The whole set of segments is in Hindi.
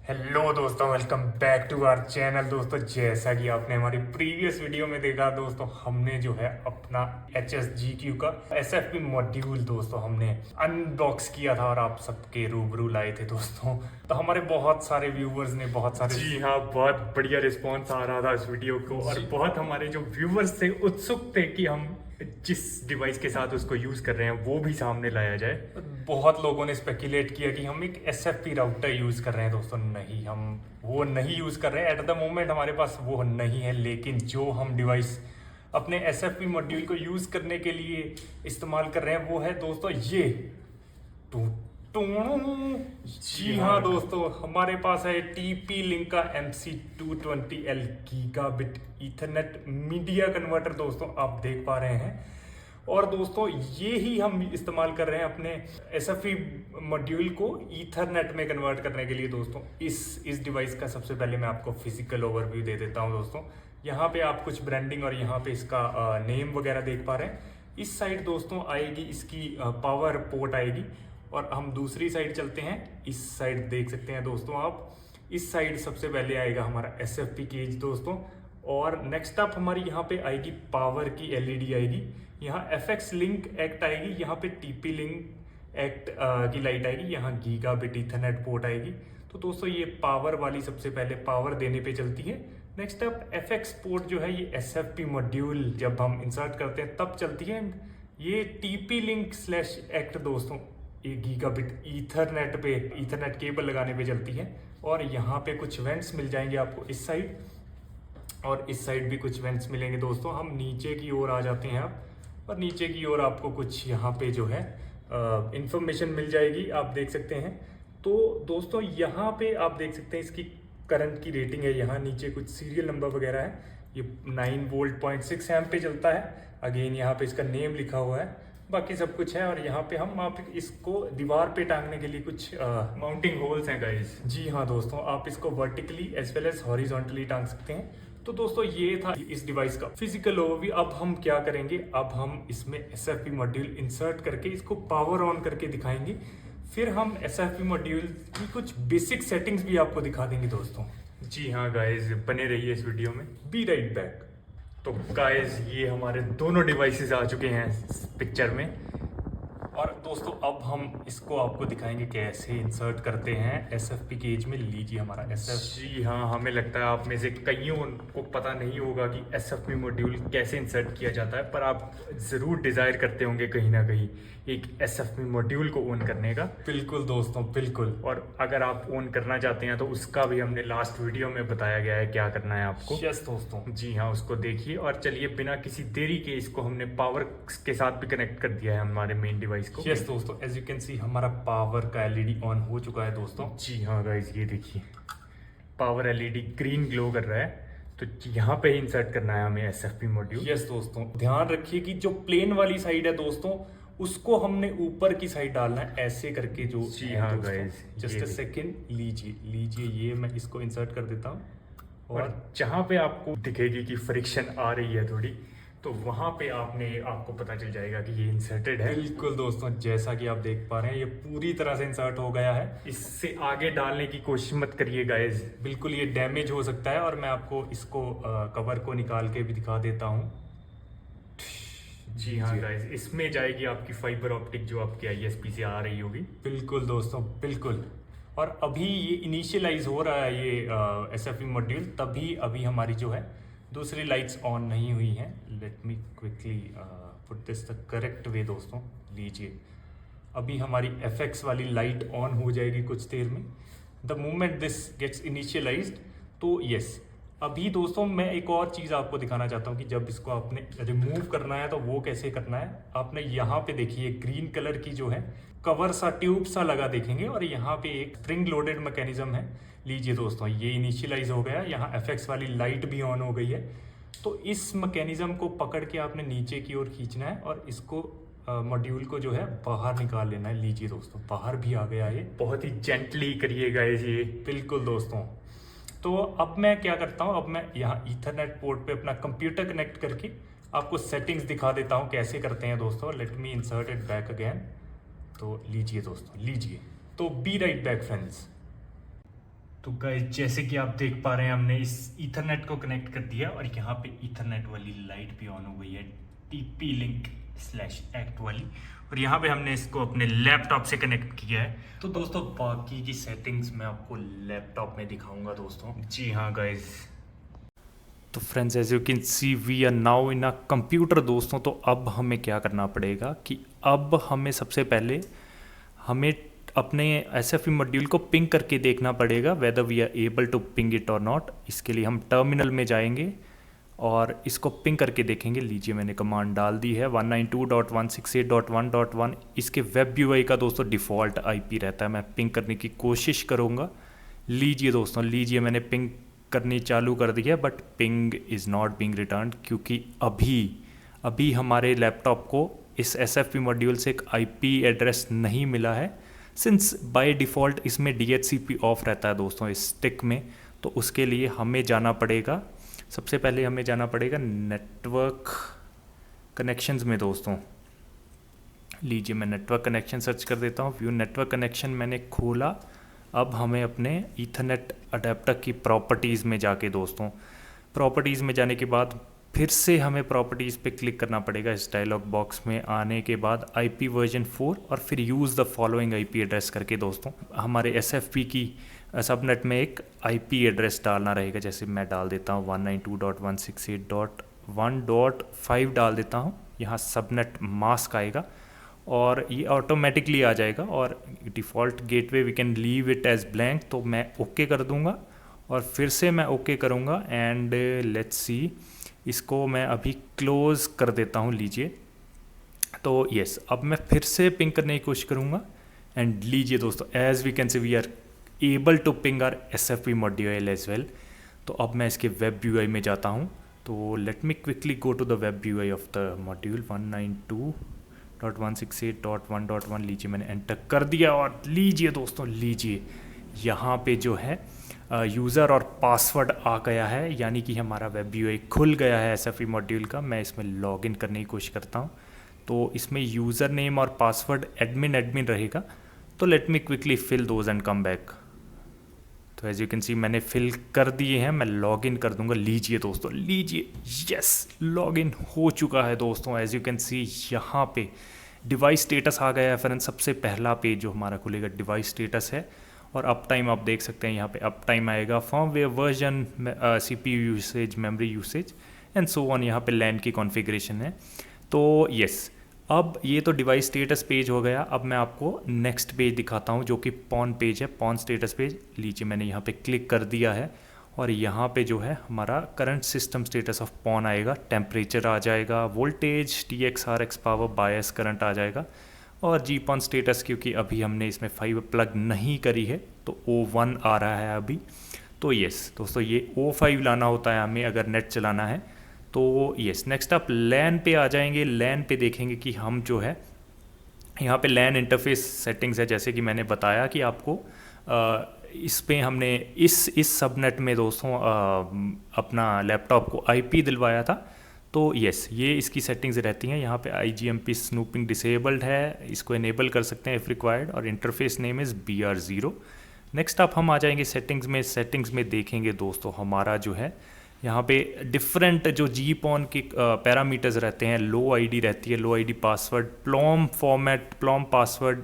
हेलो दोस्तों, welcome back to our channel. दोस्तों, जैसा कि आपने हमारी प्रीवियस वीडियो में देखा दोस्तों, हमने जो है अपना HSGQ का SFP मॉड्यूल दोस्तों हमने अनबॉक्स किया था और आप सबके रूबरू लाए थे दोस्तों। तो हमारे बहुत सारे व्यूवर्स ने बहुत सारे जी हाँ, बहुत बढ़िया रिस्पांस आ रहा था इस वीडियो को और बहुत हमारे जो व्यूवर्स थे उत्सुक थे कि हम जिस डिवाइस के साथ उसको यूज कर रहे हैं वो भी सामने लाया जाए। बहुत लोगों ने स्पेकुलेट किया कि हम एक SFP राउटर यूज कर रहे हैं दोस्तों। नहीं, हम वो नहीं यूज कर रहे हैं। एट द मोमेंट हमारे पास वो नहीं है, लेकिन जो हम डिवाइस अपने SFP मॉड्यूल को यूज करने के लिए इस्तेमाल कर रहे हैं वो है दोस्तों ये टू टू। जी हाँ दोस्तों, हमारे पास है TP लिंक का MC220L gigabit Ethernet media converter दोस्तों, आप देख पा रहे हैं। और दोस्तों ये ही हम इस्तेमाल कर रहे हैं अपने SFP मॉड्यूल को ईथरनेट में कन्वर्ट करने के लिए दोस्तों। इस डिवाइस का सबसे पहले मैं आपको फिजिकल ओवरव्यू दे देता हूं दोस्तों। यहाँ पे आप कुछ ब्रांडिंग और यहाँ पे इसका नेम वगैरह देख पा रहे हैं। इस साइड दोस्तों आएगी इसकी पावर पोर्ट आएगी, और हम दूसरी साइड चलते हैं। इस साइड देख सकते हैं दोस्तों आप, इस साइड सबसे पहले आएगा हमारा SFP केज दोस्तों। और नेक्स्ट अप हमारी यहाँ पे आएगी पावर की LED आएगी, यहाँ FX लिंक एक्ट आएगी, यहाँ पे TP लिंक एक्ट की लाइट आएगी, यहाँ गीगाबिट ईथरनेट पोर्ट आएगी। तो दोस्तों ये पावर वाली सबसे पहले पावर देने पे चलती है। नेक्स्ट अप FX पोर्ट जो है ये SFP मॉड्यूल जब हम इंसर्ट करते हैं तब चलती है। ये TP लिंक स्लैश एक्ट दोस्तों ये गीगाबिट ईथरनेट पे ईथरनेट केबल लगाने पे चलती है। और यहाँ पे कुछ वेंट्स मिल जाएंगे आपको इस साइड, और इस साइड भी कुछ वेंट्स मिलेंगे दोस्तों। हम नीचे की ओर आ जाते हैं आप, और नीचे की ओर आपको कुछ यहाँ पे जो है इंफॉर्मेशन मिल जाएगी, आप देख सकते हैं। तो दोस्तों यहाँ पे आप देख सकते हैं इसकी करंट की रेटिंग है, यहाँ नीचे कुछ सीरियल नंबर वगैरह है। ये 9 वोल्ट 0.6 एम्प पे चलता है। अगेन यहाँ पे इसका नेम लिखा हुआ है, बाकी सब कुछ है। और यहाँ पे हम आप इसको दीवार पे टांगने के लिए कुछ माउंटिंग होल्स हैं गाइस। जी हाँ दोस्तों, आप इसको vertically as well as horizontally टांग सकते हैं। तो दोस्तों ये था इस डिवाइस का फिजिकल ओवरव्यू। अब हम क्या करेंगे, अब हम इसमें SFP मॉड्यूल इंसर्ट करके इसको पावर ऑन करके दिखाएंगे। फिर हम SFP मॉड्यूल की कुछ बेसिक सेटिंग्स भी आपको दिखा देंगे दोस्तों। जी हाँ गाइस, बने रहिए इस वीडियो में। Be right back. तो गाइस ये हमारे दोनों डिवाइसेस आ चुके हैं पिक्चर में। और दोस्तों अब हम इसको आपको दिखाएंगे कैसे इंसर्ट करते हैं SFP केज में। लीजिए हमारा SF। जी हाँ, हमें लगता है आप में से कईयों को पता नहीं होगा कि SFP मॉड्यूल कैसे इंसर्ट किया जाता है, पर आप ज़रूर डिज़ायर करते होंगे कहीं ना कहीं एक SFP मॉड्यूल को ऑन करने का। बिल्कुल दोस्तों, बिल्कुल। और अगर आप ऑन करना चाहते हैं तो उसका भी हमने लास्ट वीडियो में बताया गया है क्या करना है आपको। यस दोस्तों। जी हाँ, उसको देखिए। और चलिए बिना किसी देरी के इसको हमने पावर के साथ भी कनेक्ट कर दिया है हमारे मेन डिवाइस को। यस दोस्तों, एज यू कैन सी हमारा पावर का LED ऑन हो चुका है दोस्तों। जी हाँ गाइस, ये देखिए पावर LED ग्रीन ग्लो कर रहा है। तो यहाँ पे ही इंसर्ट करना है हमें SFP मॉड्यूल। यस दोस्तों, ध्यान रखिए कि जो प्लेन वाली साइड है दोस्तों उसको हमने ऊपर की साइड डालना है, ऐसे करके जो। जी हाँ गाइस, जस्ट अ सेकेंड, लीजिए ये मैं इसको इंसर्ट कर देता हूँ। और जहाँ पे आपको दिखेगी कि फ्रिक्शन आ रही है थोड़ी, तो वहां पे आपको पता चल जाएगा कि ये इंसर्टेड है। बिल्कुल दोस्तों, जैसा कि आप देख पा रहे हैं ये पूरी तरह से इंसर्ट हो गया है। इससे आगे डालने की कोशिश मत करिए गाइस, बिल्कुल ये डैमेज हो सकता है। और मैं आपको इसको कवर को निकाल के भी दिखा देता हूँ। जी हाँ गाइस, इसमें जाएगी आपकी फाइबर ऑप्टिक जो आपकी ISP से आ रही होगी। बिल्कुल दोस्तों, बिल्कुल। और अभी ये इनिशियलाइज हो रहा है ये SFP मॉड्यूल, तभी अभी हमारी जो है दूसरी लाइट्स ऑन नहीं हुई हैं। Late me quickly put this the correct way दोस्तों। लीजिए अभी हमारी FX वाली लाइट ऑन हो जाएगी कुछ देर में। The moment this gets initialised, तो यस। अभी दोस्तों मैं एक और चीज़ आपको दिखाना चाहता हूँ कि जब इसको आपने रिमूव करना है तो वो कैसे करना है। आपने यहाँ पे देखिए ग्रीन कलर की जो है कवर सा ट्यूब सा लगा देखेंगे, और यहाँ पे एक स्प्रिंग लोडेड मैकेनिज्म है। लीजिए दोस्तों ये इनिशियलाइज हो गया, यहाँ FX वाली लाइट भी ऑन हो गई है। तो इस मैकेनिज्म को पकड़ के आपने नीचे की ओर खींचना है और इसको मॉड्यूल को जो है बाहर निकाल लेना है। लीजिए दोस्तों बाहर भी आ गया ये। बहुत ही जेंटली करिएगा ये। बिल्कुल दोस्तों। तो अब मैं क्या करता हूँ, अब मैं यहाँ ईथरनेट पोर्ट पे अपना कंप्यूटर कनेक्ट करके आपको सेटिंग्स दिखा देता हूँ कैसे करते हैं दोस्तों। Let me insert it back again. तो लीजिए दोस्तों, लीजिए। तो बी राइट बैक फ्रेंड्स। तो गाइस जैसे कि आप देख पा रहे हैं हमने इस ईथरनेट को कनेक्ट कर दिया और यहाँ पे ईथरनेट वाली लाइट भी ऑन हो गई है TP लिंक स्लैश एक्ट वाली। और यहाँ पे हमने इसको अपने लैपटॉप से कनेक्ट किया है। तो दोस्तों बाकी की सेटिंग्स मैं आपको लैपटॉप में दिखाऊंगा दोस्तों। जी हाँ गाइस, तो friends as you can see we are now in a computer दोस्तों। तो अब हमें क्या करना पड़ेगा कि अब हमें सबसे पहले हमें अपने SFP मॉड्यूल को पिंग करके देखना पड़ेगा whether we are able to ping it और नॉट। इसके लिए हम टर्मिनल में जाएंगे और इसको पिंग करके देखेंगे। लीजिए मैंने कमांड डाल दी है 192.168.1.1। इसके वेब UI का दोस्तों डिफ़ॉल्ट IP रहता है। मैं पिंग करने की कोशिश करूँगा। लीजिए दोस्तों, लीजिए मैंने पिंग करनी चालू कर दी है but ping is not being return क्योंकि अभी हमारे लैपटॉप को इस SFP मॉड्यूल से एक IP एड्रेस नहीं मिला है। सिंस बाय डिफ़ॉल्ट इसमें DHCP ऑफ रहता है दोस्तों इस स्टिक में। तो उसके लिए हमें जाना पड़ेगा, सबसे पहले हमें जाना पड़ेगा नेटवर्क कनेक्शंस में दोस्तों। लीजिए मैं नेटवर्क कनेक्शन सर्च कर देता हूँ। व्यू नेटवर्क कनेक्शन मैंने खोला। अब हमें अपने ईथरनेट अडेप्टर की प्रॉपर्टीज़ में जाके दोस्तों, प्रॉपर्टीज़ में जाने के बाद फिर से हमें प्रॉपर्टीज़ पे क्लिक करना पड़ेगा। इस डायलॉग बॉक्स में आने के बाद IP वर्जन 4 और फिर use the following IP address करके दोस्तों हमारे SFP की सबनेट में एक IP एड्रेस डालना रहेगा। जैसे मैं डाल देता हूँ 192.168.1.5 डाल देता हूँ। यहाँ सबनेट मास्क आएगा और ये ऑटोमेटिकली आ जाएगा। और default gateway we can leave it as blank. तो मैं ओके कर दूँगा और फिर से मैं ओके करूँगा एंड लेट्स सी, इसको मैं अभी क्लोज़ कर देता हूँ। लीजिए तो यस, अब मैं फिर से पिंग करने की कोशिश करूँगा एंड लीजिए दोस्तों as we can say we are able to ping our SFP module as well. तो अब मैं इसके वेब UI में जाता हूँ। तो let me quickly go to the web UI of the module 192.168.1.1। लीजिए मैंने एंटर कर दिया और लीजिए दोस्तों, लीजिए यहाँ पे जो है यूज़र और पासवर्ड आ गया है, यानी कि हमारा वेब UI खुल गया है SFP मॉड्यूल का। मैं इसमें लॉगिन करने की कोशिश करता हूँ। तो इसमें यूज़र नेम और पासवर्ड एडमिन रहेगा। तो let me quickly fill those and come back. तो एज यू कैन सी मैंने फिल कर दिए हैं। मैं लॉगिन कर दूंगा। लीजिए दोस्तों, लीजिए, यस लॉगिन हो चुका है दोस्तों। एज यू कैन सी यहाँ पे डिवाइस स्टेटस आ गया है फ्रेंड। सबसे पहला पेज जो हमारा खुलेगा डिवाइस स्टेटस है और अप टाइम आप देख सकते हैं। यहाँ पे अप टाइम आएगा, firmware version, CPU usage, memory usage and so on. यहाँ पे LAN की कॉन्फ़िगरेशन है। तो यस, अब ये तो डिवाइस स्टेटस पेज हो गया। अब मैं आपको नेक्स्ट पेज दिखाता हूँ जो कि पॉन पेज है, पॉन स्टेटस पेज। लीजिए मैंने यहाँ पे क्लिक कर दिया है और यहाँ पे जो है हमारा current system status of PON आएगा, टेम्परेचर आ जाएगा, voltage, TX RX power, bias current आ जाएगा और GPON स्टेटस क्योंकि अभी हमने इसमें 5 प्लग नहीं करी है तो O1 आ रहा है अभी। तो यस दोस्तों, ये O5 लाना होता है हमें अगर नेट चलाना है। तो यस, नेक्स्ट आप LAN पे आ जाएंगे। LAN पे देखेंगे कि हम जो है यहाँ पे LAN इंटरफेस सेटिंग्स है। जैसे कि मैंने बताया कि आपको इस पे हमने इस सबनेट में दोस्तों अपना लैपटॉप को IP दिलवाया था। तो यस, ये इसकी सेटिंग्स रहती हैं। यहाँ पे IGMP स्नूपिंग डिसेबल्ड है, इसको इनेबल कर सकते हैं इफ़ रिक्वायर्ड और interface name is BR0। Next आप हम आ जाएंगे सेटिंग्स में देखेंगे दोस्तों हमारा जो है यहाँ पे डिफरेंट जो GPON के पैरामीटर्स रहते हैं। लो ID रहती है, LOID ID password, PLOAM format, PLOAM password,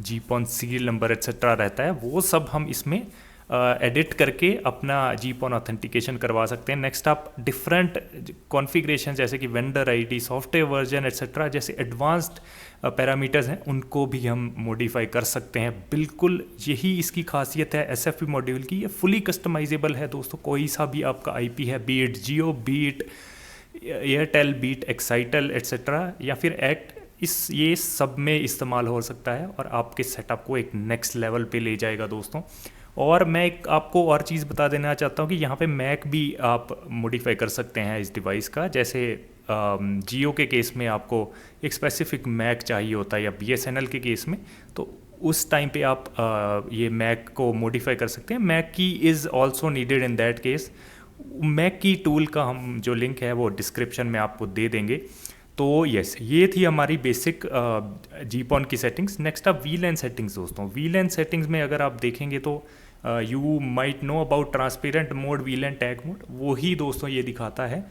GPON serial number etcetera रहता है। वो सब हम इसमें एडिट करके अपना GPON ऑथेंटिकेशन करवा सकते हैं। नेक्स्ट आप डिफरेंट कॉन्फ़िगरेशन जैसे कि vendor ID, software version etcetera जैसे एडवांस्ड पैरामीटर्स हैं उनको भी हम मॉडिफाई कर सकते हैं। बिल्कुल यही इसकी खासियत है SFP मॉड्यूल की। ये फुली कस्टमाइजेबल है दोस्तों। कोई सा भी आपका IP है, B it Jio, B it Airtel, B it Excitel etcetera या फिर एक्ट, ये सब में इस्तेमाल हो सकता है और आपके सेटअप को एक नेक्स्ट लेवल पे ले जाएगा दोस्तों। और मैं एक आपको और चीज़ बता देना चाहता हूँ कि यहाँ पे मैक भी आप मॉडिफाई कर सकते हैं इस डिवाइस का। जैसे जियो के केस में आपको एक स्पेसिफिक मैक चाहिए होता है या BSNL के केस में, तो उस टाइम पे आप ये मैक को मॉडिफाई कर सकते हैं। MAC key is also needed in that case. MAC key tool का हम जो लिंक है वो डिस्क्रिप्शन में आपको दे देंगे। तो यस, ये थी हमारी बेसिक GPON की सेटिंग्स। नेक्स्ट आप VLAN सेटिंग्स दोस्तों। VLAN सेटिंग्स में अगर आप देखेंगे तो you might know about transparent mode, VLAN tag mode, वो ही दोस्तों ये दिखाता है।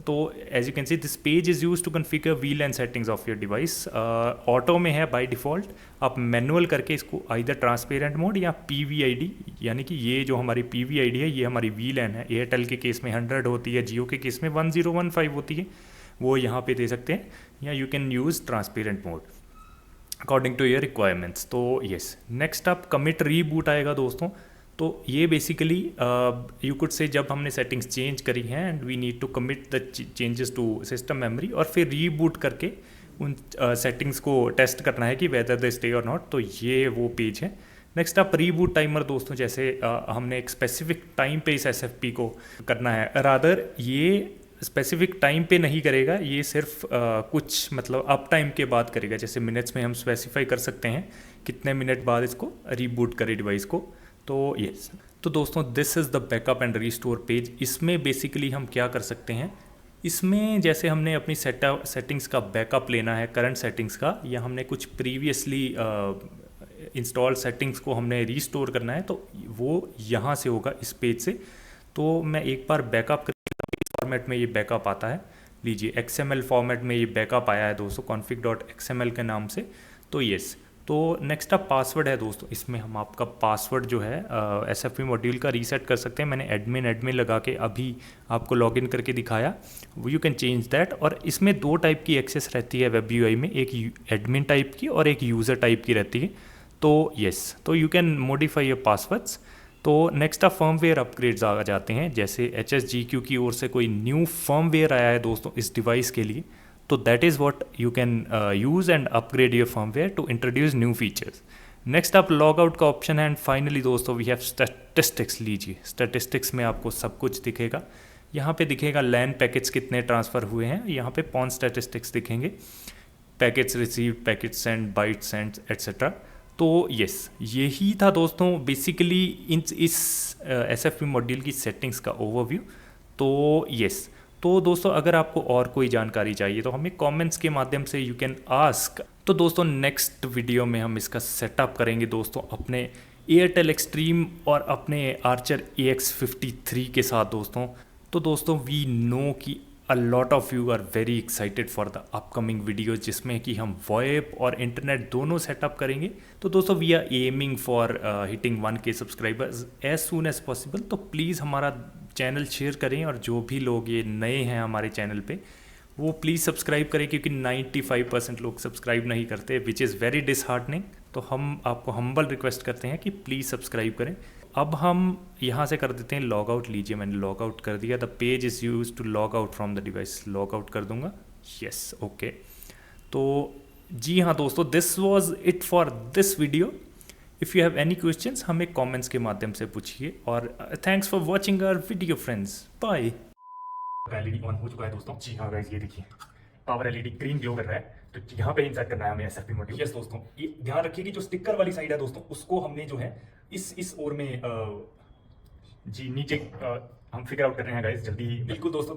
तो as you can see this page is use to configure VLAN settings of your device. Auto में है बाय डिफ़ॉल्ट, आप मैनुअल करके इसको आइदर ट्रांसपेरेंट मोड या PVID, यानी कि ये जो हमारी PVID है ये हमारी VLAN है। एयरटेल के केस में 100 होती है, जियो के केस में 1015 होती है, वो यहाँ पे दे सकते हैं, या you can use transparent mode according to your requirements. तो येस, नेक्स्ट आप कमिट रीबूट आएगा दोस्तों। तो ये बेसिकली यू कुड से जब हमने सेटिंग्स चेंज करी हैं and we need to commit the changes to system memory, और फिर रीबूट करके उन सेटिंग्स को टेस्ट करना है कि वेदर दे स्टे और नॉट। तो ये वो पेज है। नेक्स्ट आप रीबूट टाइमर दोस्तों, जैसे हमने एक स्पेसिफिक टाइम पे इस SFP को करना है, रादर ये स्पेसिफिक टाइम पे नहीं करेगा, ये सिर्फ कुछ मतलब अप टाइम के बाद करेगा। जैसे मिनट्स में हम स्पेसिफाई कर सकते हैं कितने मिनट बाद इसको रीबूट करे डिवाइस को। तो यस, तो दोस्तों this is the backup and restore page. इसमें बेसिकली हम क्या कर सकते हैं, इसमें जैसे हमने अपनी सेटिंग्स का बैकअप लेना है, करंट सेटिंग्स का, या हमने कुछ प्रीवियसली इंस्टॉल सेटिंग्स को हमने रीस्टोर करना है, तो वो यहाँ से होगा इस पेज से। तो मैं एक बार बैकअप फॉर्मेट में ये बैकअप आता है, लीजिए XML फॉर्मेट में ये बैकअप आया है दोस्तों, config.xml के नाम से। तो येस, तो नेक्स्ट आप पासवर्ड है दोस्तों, इसमें हम आपका पासवर्ड जो है SFP मॉड्यूल का रीसेट कर सकते हैं। मैंने एडमिन लगा के अभी आपको लॉगिन करके दिखाया, यू कैन चेंज दैट। और इसमें 2 टाइप की एक्सेस रहती है वेब UI में, एक एडमिन टाइप की और एक यूज़र टाइप की रहती है। तो येस, तो you can modify your passwords. तो नेक्स्ट आप फर्मवेयर अपग्रेड्स आ जाते हैं, जैसे HSGQ की ओर से कोई न्यू फर्मवेयर आया है दोस्तों इस डिवाइस के लिए, तो that is what you can use and upgrade your firmware to introduce new features. Next आप लॉग आउट का ऑप्शन है। एंड फाइनली दोस्तों वी हैव स्टैटिस्टिक्स। लीजिए, स्टैटिस्टिक्स में आपको सब कुछ दिखेगा। यहाँ पे दिखेगा लैन पैकेट्स कितने ट्रांसफ़र हुए हैं, यहाँ पे पॉन स्टैटिस्टिक्स दिखेंगे, packets received, packets send, bytes send etcetera. तो यस, यही था दोस्तों बेसिकली इस SFP मॉड्यूल की सेटिंग्स का ओवरव्यू। तो यस, तो दोस्तों अगर आपको और कोई जानकारी चाहिए तो हमें कमेंट्स के माध्यम से यू कैन आस्क। तो दोस्तों नेक्स्ट वीडियो में हम इसका सेटअप करेंगे दोस्तों अपने एयरटेल एक्सट्रीम और अपने आर्चर AX53 के साथ दोस्तों। तो दोस्तों वी नो कि a lot of you are very excited for the upcoming videos, जिसमें कि हम वॉइप और इंटरनेट दोनों सेटअप करेंगे। तो दोस्तों we are aiming for hitting 1K subscribers as soon as possible. तो प्लीज़ हमारा चैनल शेयर करें, और जो भी लोग ये नए हैं हमारे चैनल पे वो प्लीज़ सब्सक्राइब करें, क्योंकि 95% लोग सब्सक्राइब नहीं करते, विच इज़ वेरी डिसहार्टनिंग। तो हम आपको हम्बल रिक्वेस्ट करते हैं कि प्लीज़ सब्सक्राइब करें। अब हम यहाँ से कर देते हैं लॉग आउट। लीजिए, मैंने लॉग आउट कर दिया। The page is use to log out from the device, log out कर दूंगा। Yes, okay. तो जी हाँ दोस्तों, this was it for this video. If you have any questions हमें कमेंट्स के माध्यम से पूछिए, और thanks for watching our video friends, bye. LED on हो चुका है दोस्तों। जी हाँ गाइस, ये देखिए पावर LED ग्रीन ग्लो कर रहा है। तो यहाँ पे इंसर्ट करना है हमें SFP मॉड्यूल। यस दोस्तों, ये ध्यान रखिए कि जो स्टिकर वाली साइड है दोस्तों, उसको हमने जो है इस ओर में जी नीचे हम फिगर आउट कर रहे हैं गाइस, जल्दी ही। बिल्कुल दोस्तों।